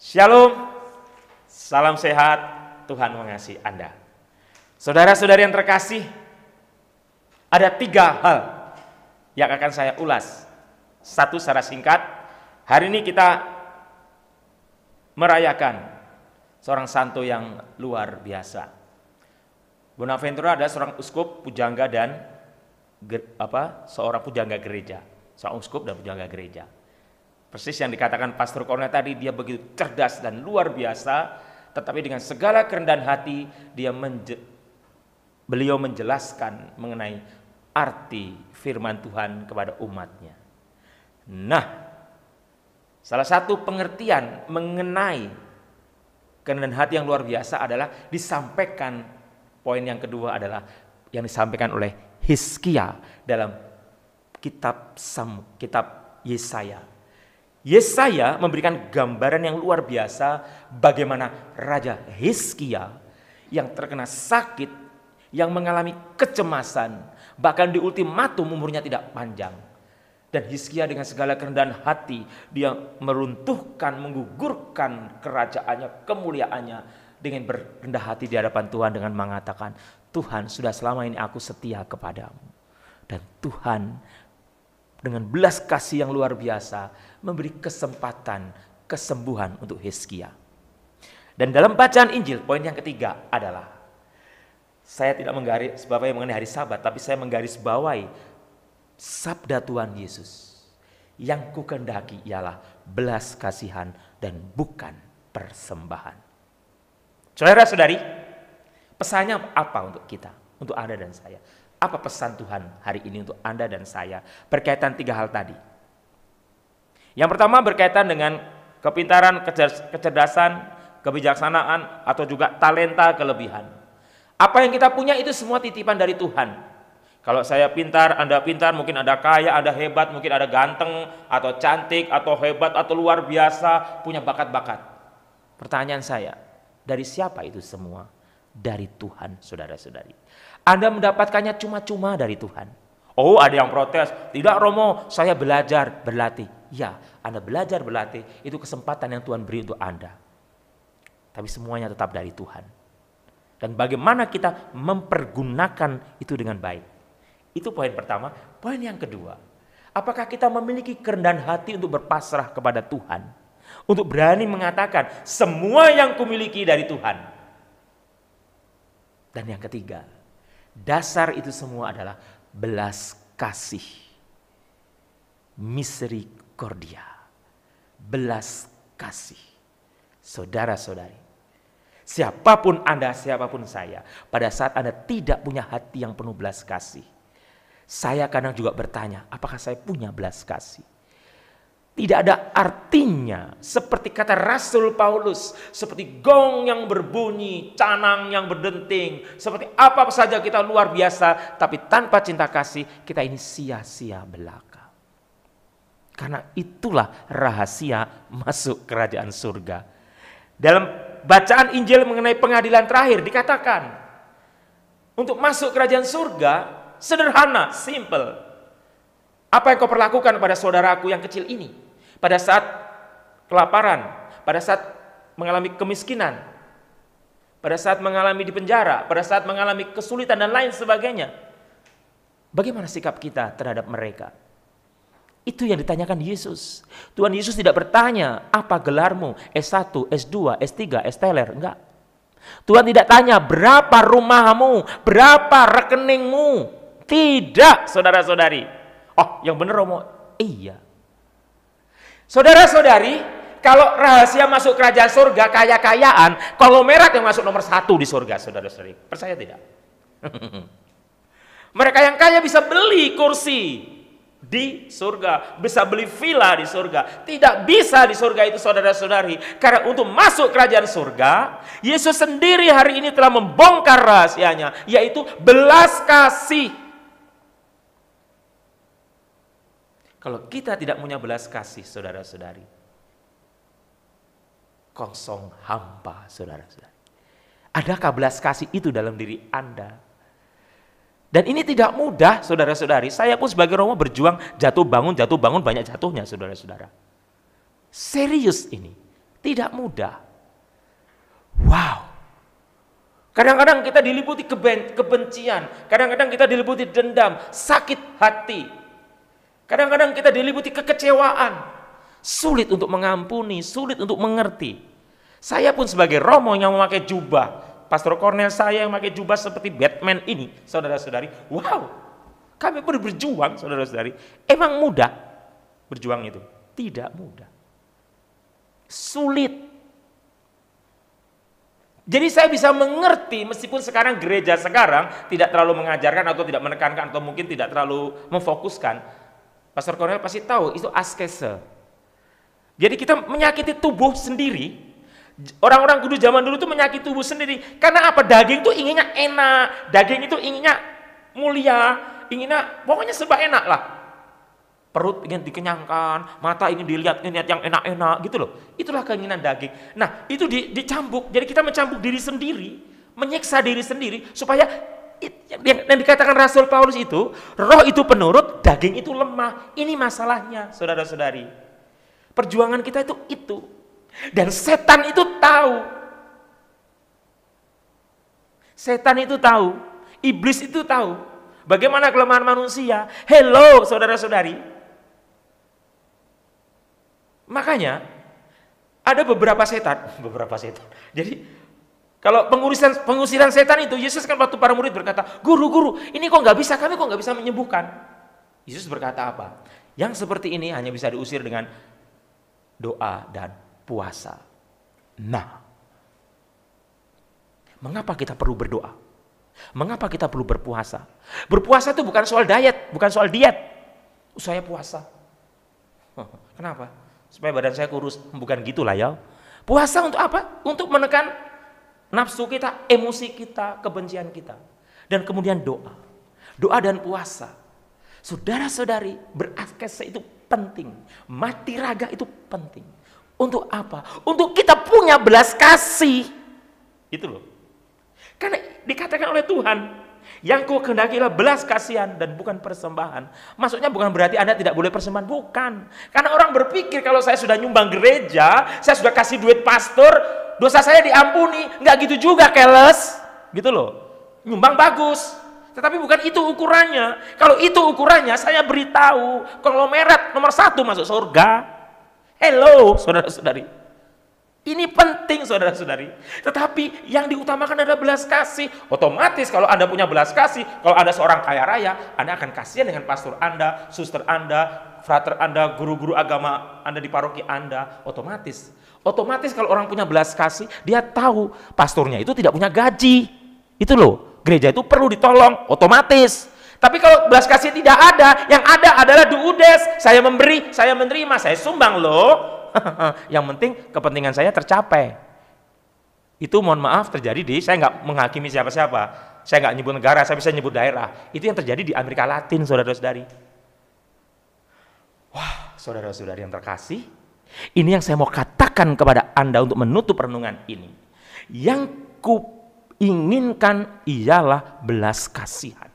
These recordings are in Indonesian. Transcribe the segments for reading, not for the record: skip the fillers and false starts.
Shalom, salam sehat, Tuhan mengasihi Anda. Saudara-saudari yang terkasih, ada 3 hal yang akan saya ulas. Satu, secara singkat, hari ini kita merayakan seorang santo yang luar biasa. Bonaventura adalah seorang uskup, pujangga dan seorang pujangga gereja, seorang uskup dan pujangga gereja. Persis yang dikatakan Pastor Cornel tadi, dia begitu cerdas dan luar biasa, tetapi dengan segala kerendahan hati beliau menjelaskan mengenai arti firman Tuhan kepada umatnya. Nah, salah satu pengertian mengenai kerendahan hati yang luar biasa adalah disampaikan, poin yang kedua adalah yang disampaikan oleh Hizkia dalam kitab Yesaya. Yesaya memberikan gambaran yang luar biasa bagaimana Raja Hizkia yang terkena sakit, yang mengalami kecemasan, bahkan di ultimatum umurnya tidak panjang. Dan Hizkia dengan segala kerendahan hati, dia meruntuhkan, menggugurkan kerajaannya, kemuliaannya dengan berendah hati di hadapan Tuhan dengan mengatakan, Tuhan, sudah selama ini aku setia kepadamu. Dan Tuhan dengan belas kasih yang luar biasa memberi kesempatan kesembuhan untuk Hizkia. Dan dalam bacaan Injil, poin yang ketiga adalah, saya tidak menggaris bawahi mengenai hari Sabat, tapi saya menggaris bawahi sabda Tuhan Yesus. Yang kukendaki ialah belas kasihan dan bukan persembahan. Saudara-saudari, pesannya apa untuk kita, untuk Anda dan saya? Apa pesan Tuhan hari ini untuk Anda dan saya berkaitan 3 hal tadi? Yang pertama berkaitan dengan kepintaran, kecerdasan, kebijaksanaan, atau juga talenta, kelebihan. Apa yang kita punya itu semua titipan dari Tuhan. Kalau saya pintar, Anda pintar, mungkin Anda kaya, Anda hebat, mungkin Anda ganteng, atau cantik, atau hebat, atau luar biasa, punya bakat-bakat. Pertanyaan saya, dari siapa itu semua? Dari Tuhan, saudara-saudari. Anda mendapatkannya cuma-cuma dari Tuhan. Oh, ada yang protes, tidak Romo, saya belajar, berlatih. Ya, Anda belajar, berlatih, itu kesempatan yang Tuhan beri untuk Anda. Tapi semuanya tetap dari Tuhan. Dan bagaimana kita mempergunakan itu dengan baik. Itu poin pertama. Poin yang kedua, apakah kita memiliki kerendahan hati untuk berpasrah kepada Tuhan? Untuk berani mengatakan, semua yang kumiliki dari Tuhan. Dan yang ketiga, dasar itu semua adalah belas kasih, misericordia, belas kasih. Saudara-saudari, siapapun Anda, siapapun saya, pada saat Anda tidak punya hati yang penuh belas kasih, saya kadang juga bertanya, apakah saya punya belas kasih? Tidak ada artinya seperti kata Rasul Paulus, seperti gong yang berbunyi, canang yang berdenting, seperti apa saja kita luar biasa, tapi tanpa cinta kasih kita ini sia-sia belaka. Karena itulah rahasia masuk kerajaan surga. Dalam bacaan Injil mengenai pengadilan terakhir dikatakan, untuk masuk kerajaan surga sederhana, simple. Apa yang kau perlakukan pada saudaraku yang kecil ini? Pada saat kelaparan, pada saat mengalami kemiskinan, pada saat mengalami di penjara, pada saat mengalami kesulitan dan lain sebagainya. Bagaimana sikap kita terhadap mereka? Itu yang ditanyakan Yesus. Tuhan Yesus tidak bertanya, apa gelarmu? S1, S2, S3, S-teler, enggak. Tuhan tidak tanya, berapa rumahmu? Berapa rekeningmu? Tidak, saudara-saudari. Oh, yang benar Romo, iya. Saudara-saudari, kalau rahasia masuk kerajaan surga, kaya-kayaan, konglomerat yang masuk nomor 1 di surga, saudara-saudari. Percaya tidak? Mereka yang kaya bisa beli kursi di surga, bisa beli villa di surga. Tidak bisa di surga itu, saudara-saudari. Karena untuk masuk kerajaan surga, Yesus sendiri hari ini telah membongkar rahasianya, yaitu belas kasih. Kalau kita tidak punya belas kasih, saudara-saudari, kosong, hampa, saudara-saudari. Adakah belas kasih itu dalam diri Anda? Dan ini tidak mudah, saudara-saudari. Saya pun sebagai Romo berjuang jatuh bangun, banyak jatuhnya, saudara-saudara. Serius ini. Tidak mudah. Wow. Kadang-kadang kita diliputi kebencian, kadang-kadang kita diliputi dendam, sakit hati. Kadang-kadang kita diliputi kekecewaan. Sulit untuk mengampuni, sulit untuk mengerti. Saya pun sebagai romo yang memakai jubah, Pastor Cornel saya yang memakai jubah seperti Batman ini, saudara-saudari, wow, kami pun berjuang, saudara-saudari. Emang mudah berjuang itu? Tidak mudah. Sulit. Jadi saya bisa mengerti meskipun sekarang gereja sekarang tidak terlalu mengajarkan atau tidak menekankan atau mungkin tidak terlalu memfokuskan. Pastor Cornel pasti tahu itu askese. Jadi kita menyakiti tubuh sendiri. Orang-orang kudu zaman dulu itu menyakiti tubuh sendiri. Karena apa? Daging itu inginnya enak, daging itu inginnya mulia, inginnya pokoknya serba enak lah. Perut ingin dikenyangkan, mata ingin dilihat yang enak-enak gitu loh. Itulah keinginan daging. Nah itu dicambuk, jadi kita mencambuk diri sendiri, menyiksa diri sendiri, supaya yang dikatakan Rasul Paulus itu, roh itu penurut, daging itu lemah. Ini masalahnya, saudara-saudari. Perjuangan kita itu. Dan setan itu tahu. Setan itu tahu, iblis itu tahu. Bagaimana kelemahan manusia. Hello, saudara-saudari. Makanya ada beberapa setan. Jadi kalau pengusiran setan itu, Yesus kan waktu para murid berkata, guru, ini kok nggak bisa, kami kok nggak bisa menyembuhkan. Yesus berkata apa? Yang seperti ini hanya bisa diusir dengan doa dan puasa. Nah, mengapa kita perlu berdoa? Mengapa kita perlu berpuasa? Berpuasa itu bukan soal diet, bukan soal diet. Saya puasa. Kenapa? Supaya badan saya kurus. Bukan gitulah ya. Puasa untuk apa? Untuk menekan nafsu kita, emosi kita, kebencian kita. Dan kemudian doa. Doa dan puasa. Saudara-saudari, beraskese itu penting. Mati raga itu penting. Untuk apa? Untuk kita punya belas kasih. Itu loh. Karena dikatakan oleh Tuhan, yang ku kehendakilah belas kasihan dan bukan persembahan. Maksudnya bukan berarti Anda tidak boleh persembahan, bukan. Karena orang berpikir kalau saya sudah nyumbang gereja, saya sudah kasih duit pastor, dosa saya diampuni. Enggak gitu juga, keles. Gitu loh. Nyumbang bagus. Tetapi bukan itu ukurannya. Kalau itu ukurannya, saya beritahu, konglomerat nomor 1 masuk surga. Hello, saudara-saudari. Ini penting, saudara-saudari. Tetapi yang diutamakan adalah belas kasih. Otomatis kalau Anda punya belas kasih, kalau Anda seorang kaya raya, Anda akan kasihan dengan pastor Anda, suster Anda, frater Anda, guru-guru agama Anda di paroki Anda. Otomatis kalau orang punya belas kasih, dia tahu pastornya itu tidak punya gaji. Itu loh, gereja itu perlu ditolong, otomatis. Tapi kalau belas kasih tidak ada, yang ada adalah duudes. Saya memberi, saya menerima, saya sumbang loh. Yang penting kepentingan saya tercapai. Itu mohon maaf terjadi saya nggak menghakimi siapa-siapa. Saya nggak nyebut negara, saya bisa nyebut daerah. Itu yang terjadi di Amerika Latin, saudara-saudari. Wah, saudara-saudari yang terkasih, ini yang saya mau katakan kepada Anda untuk menutup renungan ini. Yang ku inginkan ialah belas kasihan.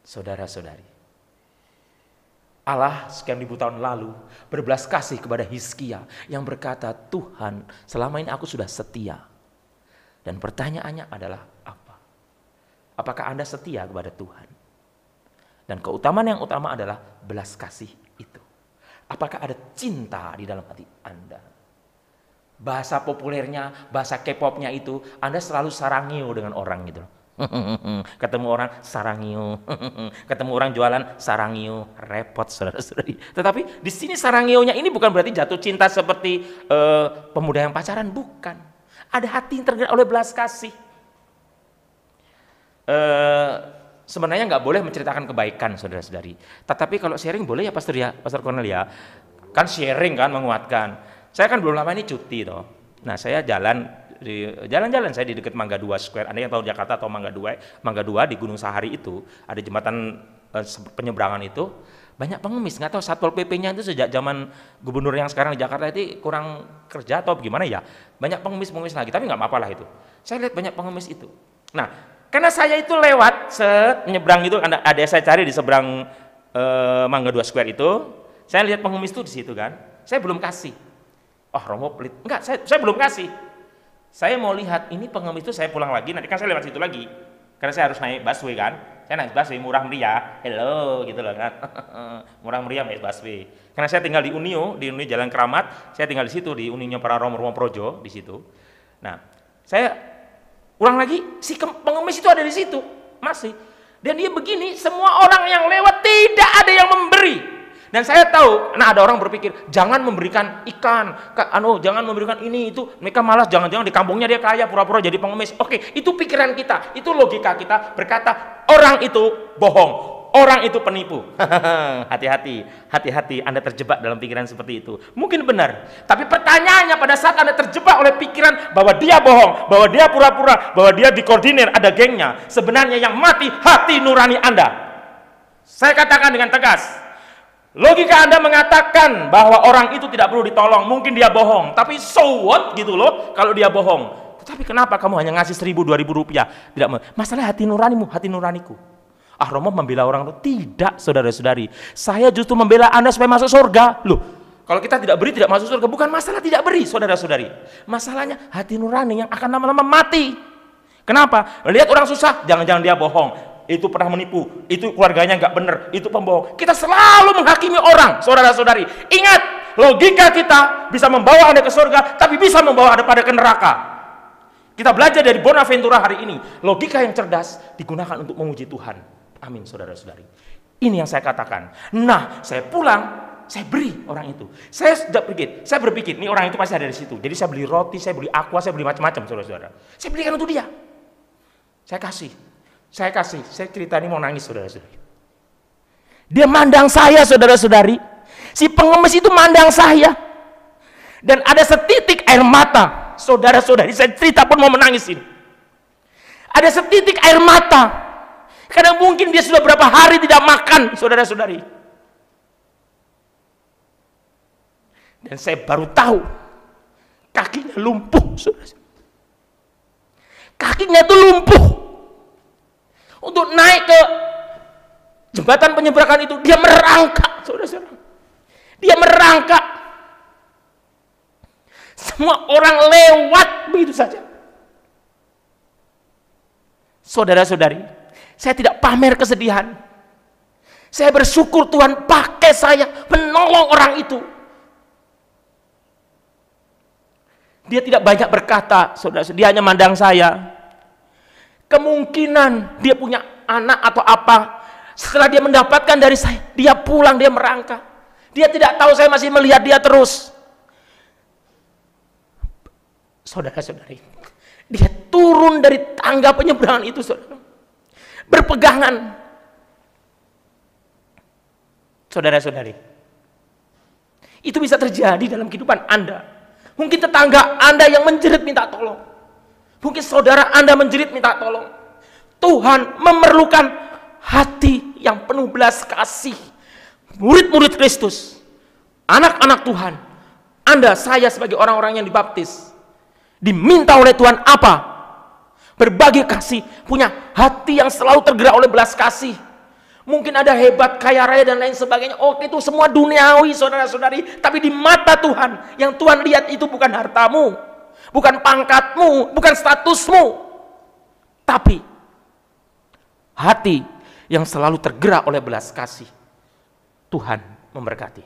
Saudara-saudari, Allah sekian ribu tahun lalu berbelas kasih kepada Hizkia yang berkata, Tuhan, selama ini aku sudah setia. Dan pertanyaannya adalah apa? Apakah Anda setia kepada Tuhan? Dan keutamaan yang utama adalah belas kasih itu. Apakah ada cinta di dalam hati Anda? Bahasa populernya, bahasa K-popnya itu, Anda selalu sarangio dengan orang gitu. Ketemu orang sarangio, ketemu orang jualan sarangio, repot saudara-saudari. Tetapi di sini sarangionya ini bukan berarti jatuh cinta seperti pemuda yang pacaran, bukan. Ada hati yang tergerak oleh belas kasih. Sebenarnya nggak boleh menceritakan kebaikan saudara-saudari. Tetapi kalau sharing boleh ya Pastor Cornel ya. Kan sharing kan menguatkan. Saya kan belum lama ini cuti toh. Nah saya jalan-jalan saya di dekat Mangga 2 Square. Anda yang tahu Jakarta atau Mangga 2 di Gunung Sahari itu ada jembatan penyeberangan itu banyak pengemis. Nggak tahu Satpol PP-nya itu sejak zaman gubernur yang sekarang di Jakarta itu kurang kerja atau gimana ya. Banyak pengemis lagi, tapi nggak apa-apa lah itu. Saya lihat banyak pengemis itu. Nah, karena saya itu lewat menyeberang itu, ada saya cari di seberang Mangga 2 Square itu, saya lihat pengemis itu di situ kan. Saya belum kasih. Oh, Romo pelit. Enggak, saya belum kasih. Saya mau lihat, ini pengemis itu saya pulang lagi, nanti kan saya lewat situ lagi. Karena saya harus naik busway kan. Saya naik busway murah meriah. Hello, gitu loh kan. Murah meriah naik busway. Karena saya tinggal di Unio Jalan Keramat, saya tinggal di situ, di Unionya para Romo Projo, di situ. Nah, saya ulang lagi, si pengemis itu ada di situ, masih. Dan dia begini, semua orang yang lewat tidak ada yang memberi. Dan saya tahu, nah ada orang berpikir, jangan memberikan ikan, jangan memberikan ini, itu. Mereka malas, jangan-jangan di kampungnya dia kaya, pura-pura jadi pengemis. Oke, itu pikiran kita, itu logika kita berkata, orang itu bohong, orang itu penipu. Hati-hati, Anda terjebak dalam pikiran seperti itu. Mungkin benar, tapi pertanyaannya pada saat Anda terjebak oleh pikiran bahwa dia bohong, bahwa dia pura-pura, bahwa dia dikoordinir, ada gengnya, sebenarnya yang mati hati nurani Anda. Saya katakan dengan tegas, logika Anda mengatakan bahwa orang itu tidak perlu ditolong, mungkin dia bohong, tapi so what gitu loh kalau dia bohong. Tetapi kenapa kamu hanya ngasih 1.000, 2.000 rupiah? Tidak, masalah hati nuranimu, hati nuraniku. Ah, Romo membela orang itu tidak, saudara-saudari. Saya justru membela Anda supaya masuk surga. Loh, kalau kita tidak beri tidak masuk surga, bukan masalah tidak beri, saudara-saudari. Masalahnya hati nurani yang akan lama-lama mati. Kenapa? Lihat orang susah, jangan-jangan dia bohong. Itu pernah menipu, itu keluarganya nggak benar, itu pembohong. Kita selalu menghakimi orang, saudara-saudari. Ingat, logika kita bisa membawa Anda ke surga, tapi bisa membawa Anda pada ke neraka. Kita belajar dari Bonaventura hari ini, logika yang cerdas digunakan untuk memuji Tuhan. Amin, saudara-saudari. Ini yang saya katakan. Nah, saya pulang, saya beri orang itu. Saya berpikir, ini orang itu pasti ada di situ. Jadi saya beli roti, saya beli aqua, saya beli macam-macam, saudara-saudara. Saya belikan untuk dia. Saya cerita ini mau nangis, saudara-saudari. Dia mandang saya, saudara-saudari. Si pengemis itu mandang saya. Dan ada setitik air mata, saudara-saudari. Saya cerita pun mau menangis ini. Ada setitik air mata. Karena mungkin dia sudah berapa hari tidak makan, saudara-saudari. Dan saya baru tahu, kakinya lumpuh, saudara-saudari. Kakinya itu lumpuh. Untuk naik ke jembatan penyeberangan itu, dia merangkak, saudara-saudara. Dia merangkak. Semua orang lewat begitu saja. Saudara-saudari, saya tidak pamer kesedihan. Saya bersyukur Tuhan pakai saya menolong orang itu. Dia tidak banyak berkata, saudara-saudari. Dia hanya mandang saya. Kemungkinan dia punya anak atau apa, setelah dia mendapatkan dari saya, dia pulang, dia merangkak. Dia tidak tahu saya masih melihat dia terus. Saudara-saudari, dia turun dari tangga penyeberangan itu, saudara, berpegangan. Saudara-saudari, itu bisa terjadi dalam kehidupan Anda. Mungkin tetangga Anda yang menjerit minta tolong. Mungkin saudara Anda menjerit minta tolong. Tuhan memerlukan hati yang penuh belas kasih. Murid-murid Kristus, anak-anak Tuhan, Anda, saya sebagai orang-orang yang dibaptis, diminta oleh Tuhan apa? Berbagi kasih, punya hati yang selalu tergerak oleh belas kasih. Mungkin ada hebat, kaya raya dan lain sebagainya. Oke, itu semua duniawi, saudara-saudari. Tapi di mata Tuhan, yang Tuhan lihat itu bukan hartamu, bukan pangkatmu, bukan statusmu, tapi hati yang selalu tergerak oleh belas kasih. Tuhan memberkati.